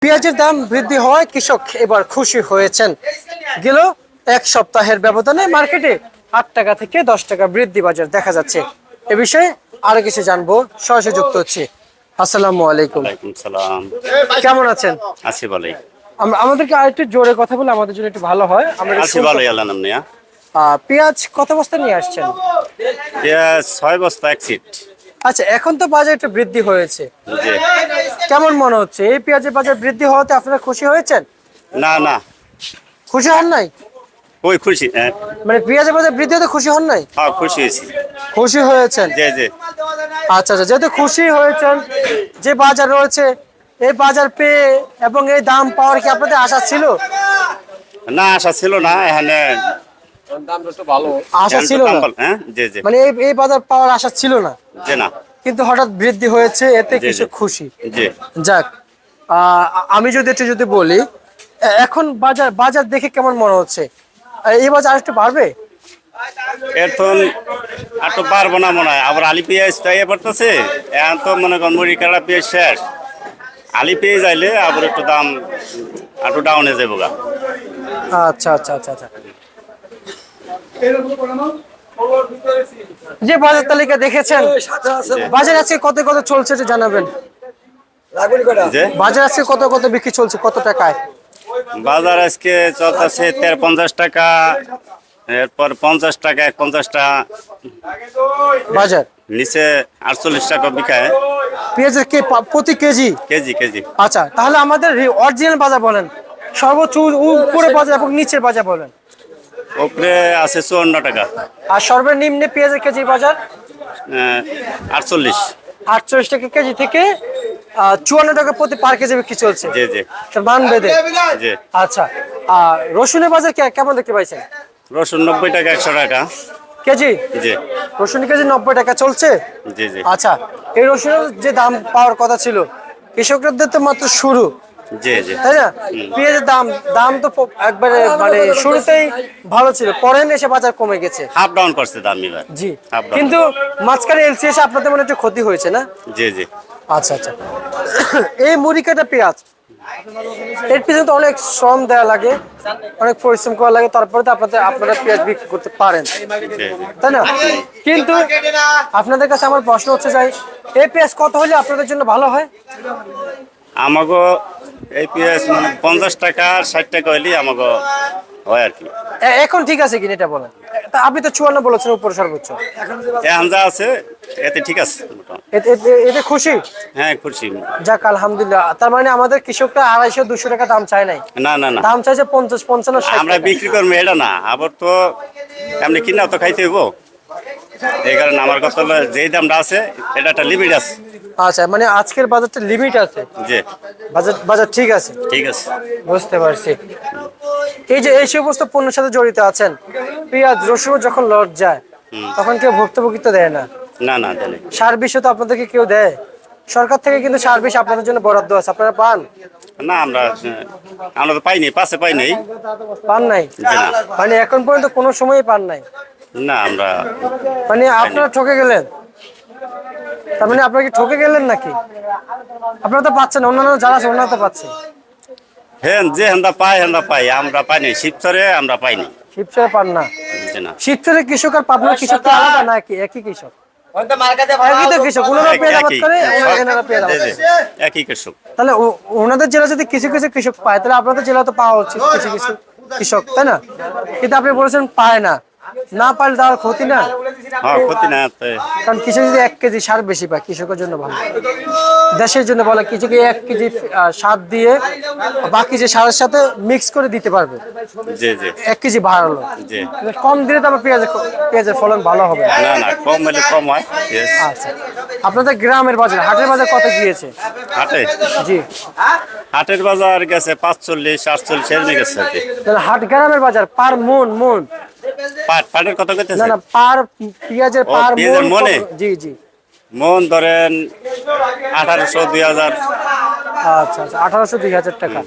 পেঁয়াজের দাম বৃদ্ধি হওয়ায় কৃষক এবার খুশি হয়েছেন। গেল এক সপ্তাহের ব্যবধানে মার্কেটে ৮ টাকা থেকে 10 টাকা বৃদ্ধি বাজার দেখা যাচ্ছে। এ বিষয়ে আরো কিছু জানবো, সরাসরি যুক্ত হচ্ছে। আসসালামু আলাইকুম। ওয়ালাইকুম সালাম। কেমন আছেন? আছি ভালোই। আমাদেরকে আরেকটু জোরে কথা বলে আমাদের জন্য একটু ভালো হয়। আমরা আছি ভালোই আল্লাহ নাম নিয়া। পেঁয়াজ কত বস্তা নিয়ে আসছেন? পেঁয়াজ 6 বস্তা এক সিট। আচ্ছা, এখন তো বাজার একটু বৃদ্ধি হয়েছে, জি। কেমন মনে হচ্ছে এই পেঁয়াজের বাজার বৃদ্ধি হওয়াতে আপনারা খুশি হয়েছেন? না না, খুশি হন নাই? ওই খুশি। মানে পেঁয়াজের বাজার বৃদ্ধি হতে খুশি হন নাই? হ্যাঁ খুশি হয়েছি। খুশি হয়েছেন? জি জি। আচ্ছা আচ্ছা, যেহেতু খুশি হয়েছেন, যে বাজার রয়েছে এই বাজার পেয়ে এবং এই দাম পাওয়ার কি আপনাদের আশা ছিল? না আশা ছিল না, এখানে আশা ছিল না, হ্যাঁ জি জি। মানে এই বাজার পাওয়ার আশা ছিল না, জি না। কিন্তু হঠাৎ বৃদ্ধি হয়েছে, এতে জি, কিছু জি। খুশি। জি। যাক, আমি যদি বলি, এখন বাজার দেখে কেমন মনে হচ্ছে? এই বাজার আরেকটু বাড়বে? এখন আর তো পারবো না মনে হয়। আবার আলি পেঁয়াজ তাই পড়তেছে, এখন তো মনে করেন মুড়ি কাটা পেঁয়াজ শেষ। আলি পেঁয়াজ আইলে আবার একটু দাম একটু ডাউনে যাবো গা। আচ্ছা আচ্ছা আচ্ছা আচ্ছা। যে বাজার তালিকা দেখেছেন, বাজার আজকে কত কত চলছে এটা জানাবেন। যে বাজার আজকে কত কত বিক্রি চলছে, কত টাকায়? বাজার আজকে চলতেছে 53 টাকা, এরপর 50 টাকা, 51 টাকা, বাজার নিচে 48 টাকা বিকায় পেঁয়াজের প্রতি কেজি? KG KG. আচ্ছা, তাহলে আমাদের অরিজিনাল বাজার বলেন, সর্বোচ্চ উপরে বাজার এবং নিচের বাজার বলেন। উপরে আছে 54 টাকা, আর সর্বনিম্ন পেঁয়াজের কেজি বাজার 48। 48 টাকা কেজি থেকে 54 টাকা প্রতি পার কেজি বিক্রি চলছে। জি জি মান বেঁধে। জি। আচ্ছা, রসুনের বাজার কেমন দেখতে পাইছেন? রসুন 90 টাকা, 100 টাকা কেজি? জি রসুন কেজি 90 টাকা চলছে। জি জি আচ্ছা, এই রসুনের যে দাম পাওয়ার কথা ছিল, কৃষকদের তো মাত্র শুরু, জি জি। তাই না? পেঁয়াজের দাম তো একবারে মানে শুরুতেই ভালো ছিল, পরে এসে বাজার কমে গেছে। হাফ ডাউন করছে দাম এবার। জি, হাফ ডাউন। কিন্তু মাঝখানে এলসি এসে আপনাদের মনে একটু ক্ষতি হয়েছে না? জি জি। আচ্ছা আচ্ছা। এই মুড়ি কাটা পেঁয়াজ, এর পিছনে তো অনেক শ্রম দেওয়া লাগে, অনেক পরিশ্রম করা লাগে, তারপরে তো আপনারা পেঁয়াজ বিক্রি করতে পারেন, জি। তাই না? কিন্তু আপনাদের কাছে আমার প্রশ্ন হচ্ছে যে এই পেঁয়াজ কত হলে আপনাদের জন্য ভালো হয়? আমাগো এই পেঁয়াজ 50 টাকা 60 টাকা হইলে আমাগো হয় আর কি। এখন ঠিক আছে কিনা এটা বলেন। আপনি তো 54 বলেছেন উপরে সর্বোচ্চ। এখন যা আছে এতে ঠিক আছে। এতে খুশি? হ্যাঁ খুশি। যাক, আলহামদুলিল্লাহ। তার মানে আমাদের কৃষকরা 250-200 টাকা দাম চায় নাই, না না না, দাম চাইছে 50-55-60 আমরা টাকা। বিক্রি করবো এটা না, আবার তো এমনি কিনা তো খাইতে হইব। এই কারণে আমার কথা হলো যেই দামটা আছে এটা একটা লিমিট আছে। আচ্ছা, মানে আজকের বাজারটা লিমিট আছে, জি বাজার ঠিক আছে। ঠিক আছে। বুঝতে পারছি। এই সমস্ত পণ্যের সাথে জড়িত আছেন, পেঁয়াজ রসুন যখন লট যায় তখন কেউ ভুক্তভোগিতা দেয় না? না না দেয় নাই। সার বিষ তো আপনাদেরকে কেউ দেয়? সরকার থেকে কিন্তু সার বিষ আপনাদের জন্য বরাদ্দ আছে, আপনারা পান? না আমরা তো পাইনি, পাশে পাই নাই। পান নাই? জি না। মানে এখন পর্যন্ত কোনো সময় পান নাই? না আমরা মানে আপনারা ঠকে গেলেন, তার মানে আপনারা কি ঠকে গেলেন নাকি? আপনারা তো পাচ্ছেন, অন্যান্য যারা আছে ওনারা তো পাচ্ছে। হ্যাঁ যে হেন্দা পাই, আমরা পাইনি। শিবচরে আমরা পাইনি। শিবচরে পান না? জি না। শিবচরের কৃষক আর পাবনার কৃষক কি আলাদা নাকি একই কৃষক? একই তো কৃষক, ওনারা পেঁয়াজ আবাদ করে, এনারা পেঁয়াজ আবাদ করে। একই কৃষক। তাহলে ওনাদের জেলা যদি কিছু কিছু কৃষক পায়, তাহলে আপনাদের জেলা তো পাওয়া উচিত কিছু কিছু কৃষক, তাই না? কিন্তু আপনি বলেছেন পায় না, না পারলে তার ক্ষতি না? হ্যাঁ ক্ষতি না। কারণ কৃষক যদি 1 কেজি সার বেশি পায়, কৃষকের জন্য ভালো, দেশের জন্য ভালো। কৃষকে 1 কেজি সার দিয়ে বাকি যে সারের সাথে মিক্স করে দিতে পারবে। জি জি 1 কেজি বাড়ালো, জি। কম দিলে তো আমার পেঁয়াজের ফলন ভালো হবে না। না না, কম হলে কম হয়। Yes. আচ্ছা, আপনাদের গ্রামের বাজার, হাটের বাজার কত গিয়েছে? হাটে জি, হাটের বাজার গেছে 45-48 এর গেছে। তাহলে গ্রামের বাজার পার মন পাটের কত না কইতেছে? না, পার পেঁয়াজের ও, পার পেঁয়াজের মন মনে? জি জি। মন ধরেন 1800-2000। আচ্ছা আচ্ছা, 1800-2000 টাকা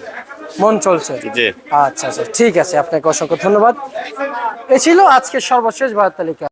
মন চলছে। জি। আচ্ছা আচ্ছা, ঠিক আছে, আপনাকে অসংখ্য ধন্যবাদ। এ ছিল আজকের সর্বশেষ বাজার তালিকা।